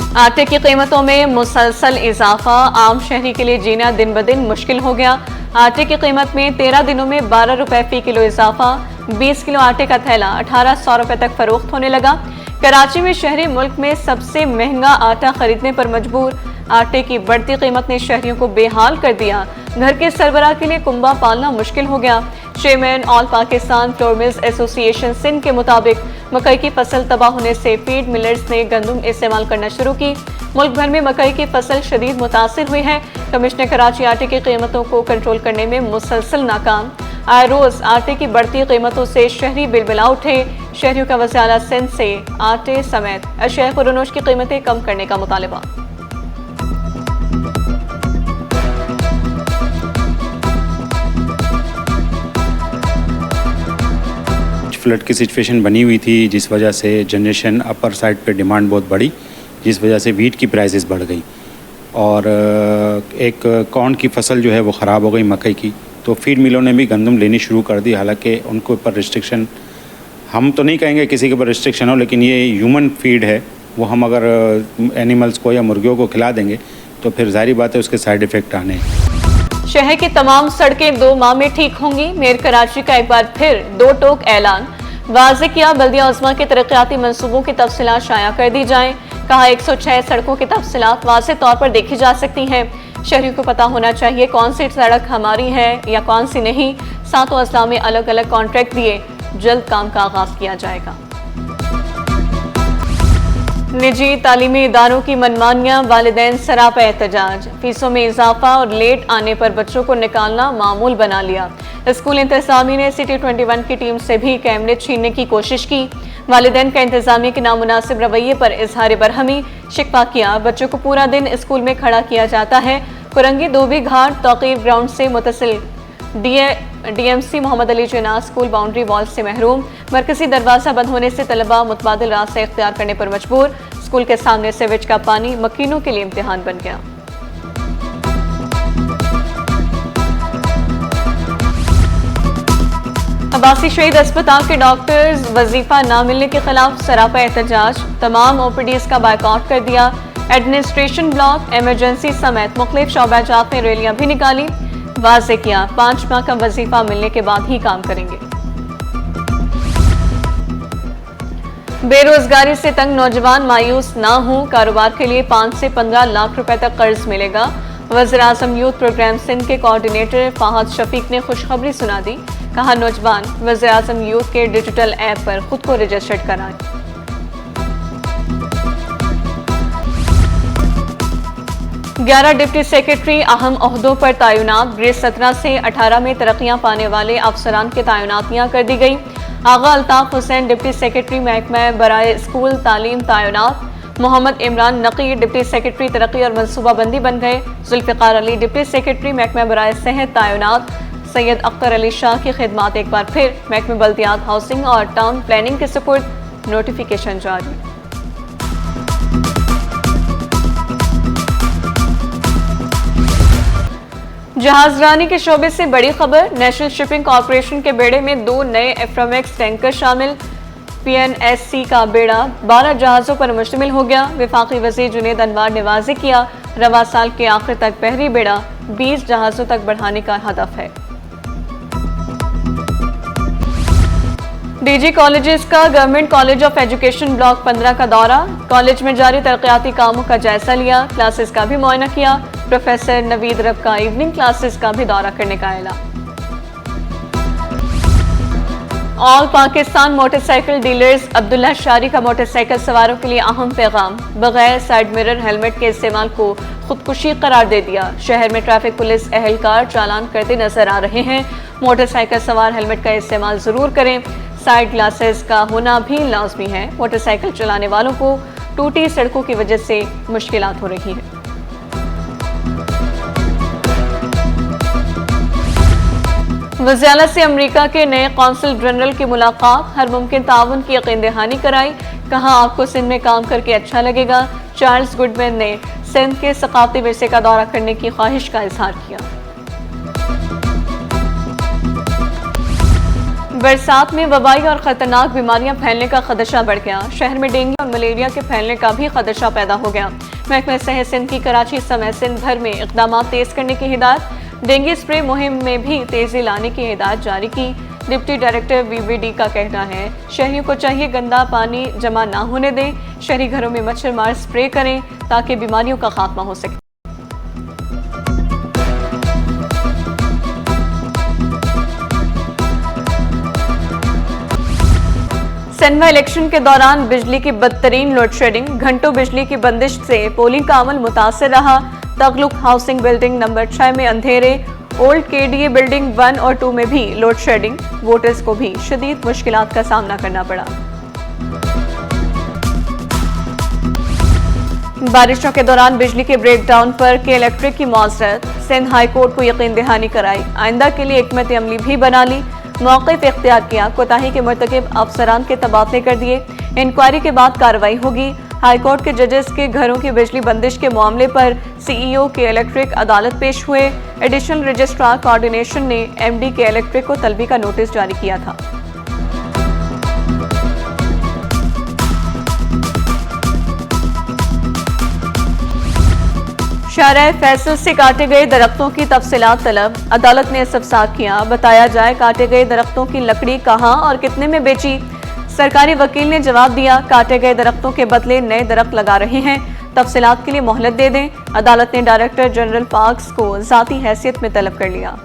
आटे की कीमतों में मुसलसल इजाफा, आम शहरी के लिए जीना दिन ब दिन मुश्किल हो गया। आटे की कीमत में 13 दिनों में 12 रुपए फी किलो इजाफा, 20 किलो आटे का थैला 1800 रुपए तक फरोख्त होने लगा। कराची में शहरी मुल्क में सबसे महंगा आटा खरीदने पर मजबूर। आटे की बढ़ती कीमत ने शहरियों को बेहाल कर दिया। घर के सरबराह के लिए कुंबा पालना मुश्किल हो गया। Chairman all Pakistan flour mills association Sindh के मुताबिक मकई की फसल तबाह होने से फीड मिलर्स ने गंदम इस्तेमाल करना शुरू की। मुल्क भर में मकई की फसल शदीद मुतासिर हुई है। कमिश्नर कराची आटे की कीमतों को कंट्रोल करने में मुसलसल नाकाम। आए रोज आटे की बढ़ती कीमतों से शहरी बिलबिला उठे। शहरियों का वज़ीर आला सिंध से आटे समेत अशिया खुरनोश की कीमतें कम करने का मुतालबा। फ्लड की सिचुएशन बनी हुई थी, जिस वजह से जनरेशन अपर साइड पे डिमांड बहुत बढ़ी, जिस वजह से वीट की प्राइसेस बढ़ गई और एक कॉर्न की फसल जो है वो ख़राब हो गई मकई की। तो फीड मिलों ने भी गंदम लेनी शुरू कर दी। हालांकि उनके ऊपर रिस्ट्रिक्शन, हम तो नहीं कहेंगे किसी के ऊपर रिस्ट्रिक्शन हो, लेकिन ये ह्यूमन फीड है, वो हम अगर एनिमल्स को या मुर्गियों को खिला देंगे तो फिर जाहिर बात है उसके साइड इफ़ेक्ट आने हैं। शहर की तमाम सड़कें 2 माह में ठीक होंगी। मेयर कराची का एक बार फिर 2 टोक ऐलान वाज़े किया। बल्दिया उज़्मा के तरक्याती मंसूबों की तफसीलात शाया कर दी जाएं। कहा 106 सड़कों की तफसीलात वाज़े तौर पर देखी जा सकती हैं। शहरियों को पता होना चाहिए कौन सी सड़क हमारी है या कौन सी नहीं। सातों अजला में अलग अलग कॉन्ट्रैक्ट दिए, जल्द काम का आगाज किया जाएगा। निजी तालीमी इदारों की मनमानियां, वालिदैन सरापा एहतजाज। फीसों में इजाफा और लेट आने पर बच्चों को निकालना मामूल बना लिया। स्कूल इंतजामी ने सिटी 21 की टीम से भी कैमरे छीनने की कोशिश की। वालिदैन का इंतजामिया के नामुनासिब रवैये पर इजहार बरहमी शिकवा किया। बच्चों को पूरा दिन स्कूल में खड़ा किया जाता है। कुरंगी धोबी घाट तौकीर ग्राउंड से मुतसिल DMC Mohammad Ali Jinnah school boundary wall से महरूम। मरकजी दरवाजा बंद होने से तलबा मुतबादिल रास्ते इख्तियार करने पर मजबूर। स्कूल के सामने सीवेज का पानी मकीनों के लिए इम्तिहान बन गया। अब्बासी शहीद अस्पताल के डॉक्टर्स वजीफा ना मिलने के खिलाफ सरापा एहतजाज। तमाम ओपीडीज का बायकॉट कर दिया। एडमिनिस्ट्रेशन ब्लॉक, इमरजेंसी समेत मुख्तलिफ शोबाजात में रैलियां भी निकाली। वाज़े किया 5 माह का वजीफा मिलने के बाद ही काम करेंगे। बेरोजगारी से तंग नौजवान मायूस ना हों। कारोबार के लिए 5 से 15 लाख रुपए तक कर्ज मिलेगा। वज़ीर आज़म यूथ प्रोग्राम सिंध के कोऑर्डिनेटर फहद शफीक ने खुशखबरी सुना दी। कहा नौजवान वज़ीर आज़म यूथ के डिजिटल ऐप पर खुद को रजिस्टर्ड कराएं। 11 डिप्टी सेक्रेटरी अहम ओहदों पर तैनात। ग्रेड 17 से 18 में तरक्कियां पाने वाले अफसरान की तैनातियां कर दी गई। आगा अल्ताफ हुसैन डिप्टी सेक्रेटरी महकमा बराए स्कूल तालीम तैनात। मोहम्मद इमरान नकी डिप्टी सेक्रेटरी तरक्की और मनसूबाबंदी बन गए। जुल्फ़िकार अली डिप्टी सेक्रेटरी महकमा बराए सेहत तैनात। सैयद अख्तर अली शाह की खिदमात एक बार फिर। महकमे बल्दियात, हाउसिंग और टाउन प्लानिंग के सुपुर्द। नोटिफिकेशन जारी। जहाजरानी के शोबे से बड़ी खबर। नेशनल शिपिंग कॉरपोरेशन के बेड़े में 2 नए एफ्रामेक्स टैंकर शामिल। पीएनएससी का बेड़ा 12 जहाजों पर मुश्तमिल हो गया। वफाकी वज़ीर जुनैद अनवार ने वाज़े किया रवा साल के आखिर तक बहरी बेड़ा 20 जहाजों तक बढ़ाने का हदफ है। डीजी कॉलेजेस का government college of education block 15 का दौरा। कॉलेज में जारी तरक्याती कामों का जायजा लिया। क्लासेस का भी मुआयना किया। प्रोफेसर नवीद रब का इवनिंग क्लासेस का भी दौरा करने का ऐलान। All Pakistan motorcycle dealers Abdullah शारी का मोटरसाइकिल सवारों के लिए अहम पैगाम। बगैर साइड मिरर हेलमेट के इस्तेमाल को खुदकुशी करार दे दिया। शहर में ट्रैफिक पुलिस एहलकार चालान करते नजर आ रहे हैं। मोटरसाइकिल सवार हेलमेट का इस्तेमाल जरूर करें। साइड ग्लासेस का होना भी लाजमी है। मोटरसाइकिल चलाने वालों को टूटी सड़कों की वजह से मुश्किलात हो रही हैं। वज़ीर से अमेरिका के नए कौंसल जनरल की मुलाकात। हर मुमकिन ताउन की यकीन दहानी कराई। कहा आपको सिंध में काम करके अच्छा लगेगा। चार्ल्स गुडमैन ने सिंध के सकाफती विरसे का दौरा करने की ख्वाहिश का इजहार किया। बरसात में वबाई और खतरनाक बीमारियां फैलने का खदशा बढ़ गया। शहर में डेंगू और मलेरिया के फैलने का भी खदशा पैदा हो गया। महकमा सेहत सिंध की कराची समेत सिंध भर में इक़दाम तेज करने की हिदायत। डेंगू स्प्रे मुहिम में भी तेजी लाने की हिदायत जारी की। डिप्टी डायरेक्टर VVD का कहना है, शहरियों को चाहिए गंदा पानी जमा ना होने दें। शहरी घरों में मच्छर मार स्प्रे करें ताकि बीमारियों का खात्मा हो सके। सिंध में इलेक्शन के दौरान बिजली की बदतरीन लोड शेडिंग, घंटों बिजली की बंदिश से पोलिंग का अमल मुतासिर रहा। तगलुक हाउसिंग बिल्डिंग नंबर 6 में अंधेरे, ओल्ड KDA बिल्डिंग 1 और 2 में भी लोड शेडिंग। वोटर्स को भी शदीद मुश्किलात का सामना करना पड़ा। बारिशों के दौरान बिजली के ब्रेकडाउन पर के इलेक्ट्रिक की मौजरत। सिंध हाई कोर्ट को यकीन दहानी कराई। आइंदा के लिए हिकमत अमली भी बना ली। मौक़िफ़ इख्तियार किया। कोताही के मुर्तकिब अफसरान के तबादले कर दिए। इंक्वायरी के बाद कार्रवाई होगी। हाईकोर्ट के जजेस के घरों की बिजली बंदिश के मामले पर CEO के इलेक्ट्रिक अदालत पेश हुए। एडिशनल रजिस्ट्रार कोऑर्डिनेशन ने MD के इलेक्ट्रिक को तलबी का नोटिस जारी किया था। शाहराह फैसल से काटे गए दरख्तों की तफसीलात तलब। अदालत ने इस्तफसार किया। बताया जाए काटे गए दरख्तों की लकड़ी कहां और कितने में बेची। सरकारी वकील ने जवाब दिया, काटे गए दरख्तों के बदले नए दरख्त लगा रहे हैं। तफसीलात के लिए मोहलत दे दें। अदालत ने डायरेक्टर जनरल पार्क्स को ज़ाती हैसियत में तलब कर लिया।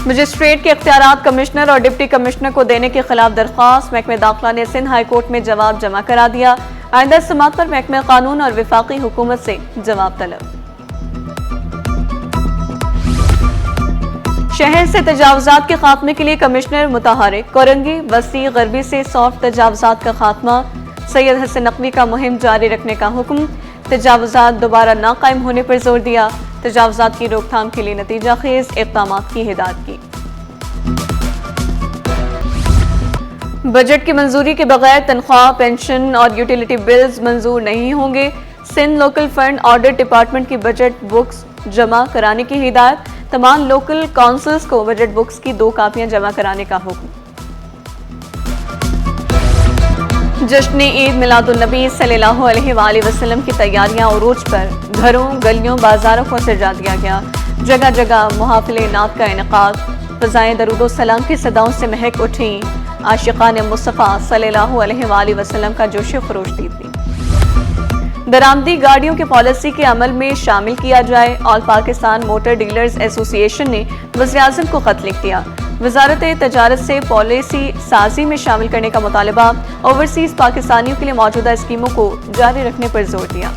मजिस्ट्रेट के इख्तियारात कमिश्नर और डिप्टी कमिश्नर को देने के खिलाफ दरख्वास्त। महकमे दाखिला ने सिंध हाई कोर्ट में जवाब जमा करा दिया। आइंदा समात पर महकमे कानून और वफाकी हुकूमत से जवाब तलब। शहर से तजावुजात के खात्मे के लिए कमिश्नर मुतहरिक। कोरंगी वसी गरबी से सॉफ्ट तजावुजात का खात्मा। सैयद हसन नकवी का मुहिम जारी रखने का हुक्म। तजावुजात दोबारा ना कायम होने पर जोर दिया। तजावुजात की रोकथाम के लिए नतीजा खेज इक़दाम की हिदायत की। बजट की मंजूरी के बगैर तनख्वाह, पेंशन और यूटिलिटी बिल्स मंजूर नहीं होंगे। Sindh local fund audit department की बजट बुक्स जमा कराने की हिदायत। तमाम लोकल काउंसिल्स को बजट बुक्स की 2 कापियां जमा कराने का हुक्म। जश्न ईद मिलादुन्नबी सल्लल्लाहु अलैहि वसल्लम की तैयारियां उरूज पर। घरों, गलियों, बाजारों को सजा दिया गया। जगह जगह मुहाफिले नात का इनेकाद। फ़ज़ाएं दरूदो सलाम की सदाओं से महक उठी। आशिक़ान मुस्तफ़ा सल्लल्लाहु अलैहि वसल्लम का जोश खरोश दीदी। दरामदी गाड़ियों की पॉलिसी के अमल में शामिल किया जाए। All Pakistan motor dealers association ने वज़ीर-ए-आज़म को खत लिख दिया। वजारत तजारत से पॉलिसी साजी में शामिल करने का मुतालबा। ओवरसीज पाकिस्तानियों के लिए मौजूदा स्कीमों को जारी रखने पर जोर दिया।